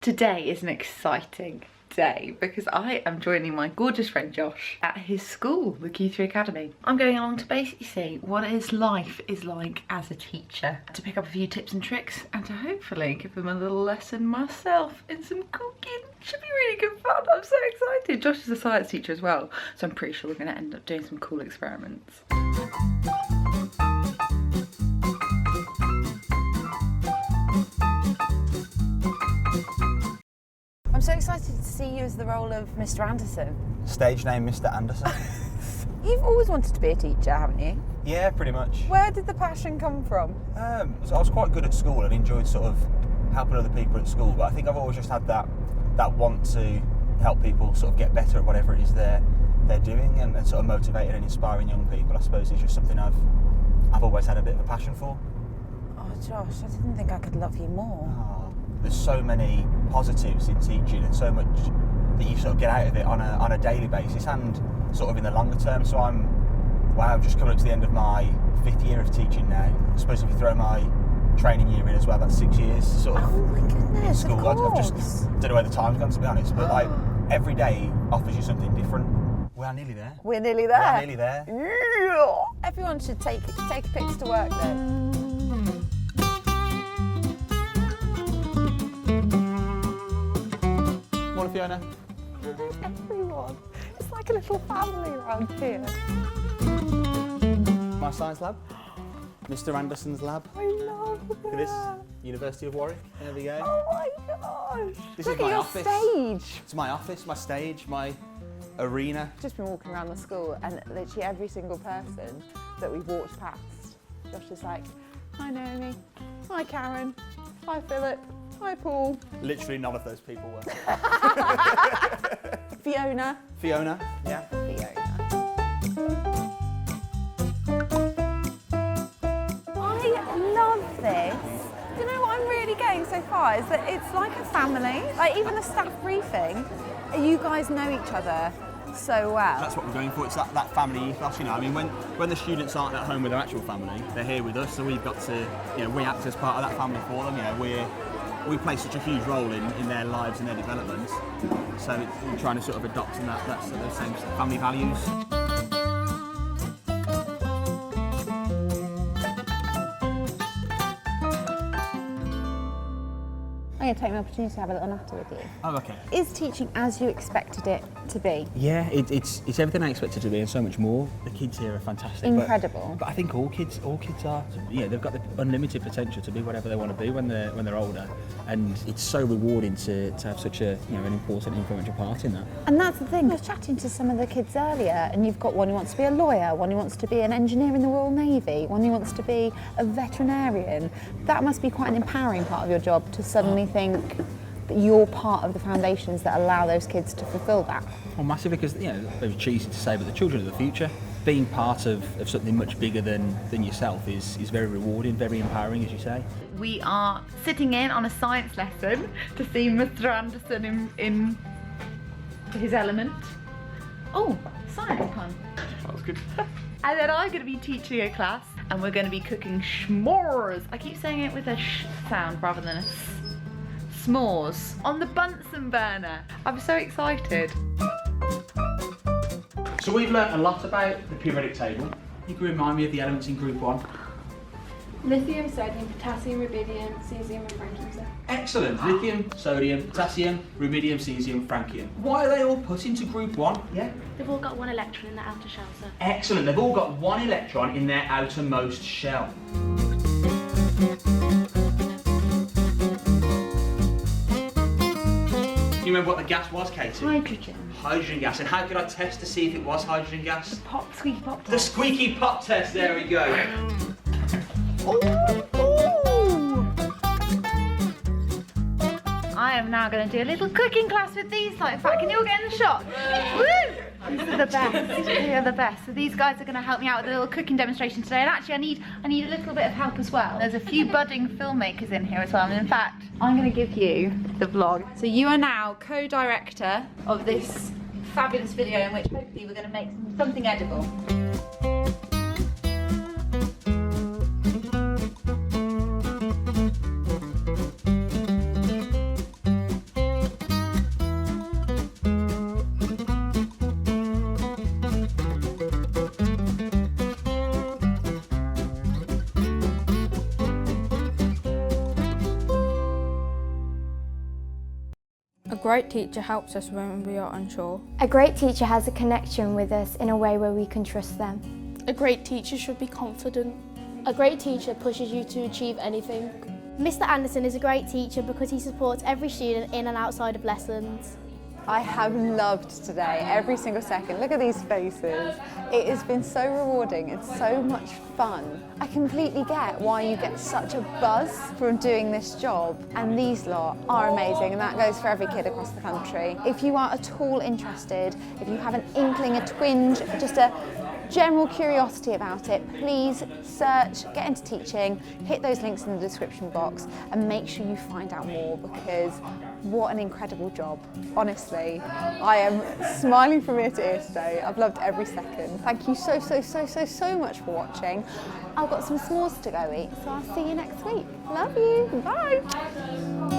Today is an exciting day because I am joining my gorgeous friend Josh at his school, the Q3 Academy. I'm going along to basically see what his life is like as a teacher, to pick up a few tips and tricks and to hopefully give him a little lesson myself in some cooking. Should be really good fun. I'm so excited. Josh is a science teacher as well, so I'm pretty sure we're going to end up doing some cool experiments. I'm so excited to see you as the role of Mr. Anderson. Stage name Mr. Anderson. You've always wanted to be a teacher, haven't you? Yeah, pretty much. Where did the passion come from? So I was quite good at school and enjoyed sort of helping other people at school, but I think I've always just had that want to help people sort of get better at whatever it is they're doing, and sort of motivating and inspiring young people, I suppose, is just something I've always had a bit of a passion for. Oh, Josh, I didn't think I could love you more. Oh, there's so many positives in teaching and so much that you sort of get out of it on a daily basis and sort of in the longer term. So I'm just coming up to the end of my 5th year of teaching now. I suppose if you throw my training year in as well, that's 6 years sort of. Oh my goodness, in school. of course. I've just don't know where the time's gone, to be honest, but like every day offers you something different. We are nearly there. We're nearly there. We are nearly there. Yeah. Everyone should take a pix to work then. Morning, Fiona. Everyone. It's like a little family around here. My science lab. Mr. Anderson's lab. I love that. Look at this. University of Warwick. There we go. Oh my gosh. This Look is my at your office. stage. It's my office, my stage, my arena. Just been walking around the school and literally every single person that we've walked past, Josh is like, hi Naomi, hi Karen, hi Philip, hi Paul. Literally none of those people were. Fiona. Fiona, yeah. Fiona. I love this. You know what I'm really getting so far is that it's like a family. Like even the staff briefing, you guys know each other so well. That's what we're going for. It's that family ethos, you know. I mean, when the students aren't at home with their actual family, they're here with us, so we've got to, you know, we act as part of that family for them. You know, we play such a huge role in their lives and their development. So we're trying to sort of adopt and that's those same family values. I'm going to take my opportunity to have a little natter with you. Oh, okay. Is teaching as you expected it to be? Yeah, it's everything I expected to be and so much more. The kids here are fantastic. Incredible. But I think all kids are. Yeah, they've got the unlimited potential to be whatever they want to be when they're older, and it's so rewarding to have such a an important, influential part in that. And that's the thing. I was chatting to some of the kids earlier, and you've got one who wants to be a lawyer, one who wants to be an engineer in the Royal Navy, one who wants to be a veterinarian. That must be quite an empowering part of your job to suddenly think that you're part of the foundations that allow those kids to fulfil that. Well, massively, because it's cheesy to say, but the children of the future, being part of something much bigger than yourself is very rewarding, very empowering, as you say. We are sitting in on a science lesson to see Mr. Anderson in his element. Oh, science pun. That was good. And then I'm going to be teaching a class and we're going to be cooking s'mores. I keep saying it with a sh sound rather than a s. S'mores on the Bunsen burner. I'm so excited. So we've learnt a lot about the periodic table. You can remind me of the elements in group 1. Lithium, sodium, potassium, rubidium, cesium and francium, sir. Excellent. Lithium, sodium, potassium, rubidium, cesium, francium. Why are they all put into group 1? Yeah. They've all got one electron in the outer shell, sir. Excellent. They've all got one electron in their outermost shell. Do you remember what the gas was, Katie? Hydrogen. Hydrogen gas. And how could I test to see if it was hydrogen gas? Squeaky pop The squeaky pop test. There we go. I am now going to do a little cooking class with these. Like, in fact, can you all get in the shot? Woo! These are the best. They are the best. So these guys are going to help me out with a little cooking demonstration today. And actually, I need a little bit of help as well. There's a few budding filmmakers in here as well. And in fact, I'm going to give you the vlog. So you are now co-director of this fabulous video in which hopefully we're going to make something edible. A great teacher helps us when we are unsure. A great teacher has a connection with us in a way where we can trust them. A great teacher should be confident. A great teacher pushes you to achieve anything. Mr. Anderson is a great teacher because he supports every student in and outside of lessons. I have loved today, every single second. Look at these faces. It has been so rewarding, it's so much fun. I completely get why you get such a buzz from doing this job, and these lot are amazing, and that goes for every kid across the country. If you are at all interested, if you have an inkling, a twinge, just a general curiosity about it, please search, get into teaching, hit those links in the description box and make sure you find out more, because what an incredible job. Honestly, I am smiling from ear to ear today. I've loved every second. Thank you so much for watching. I've got some s'mores to go eat, so I'll see you next week. Love you, bye.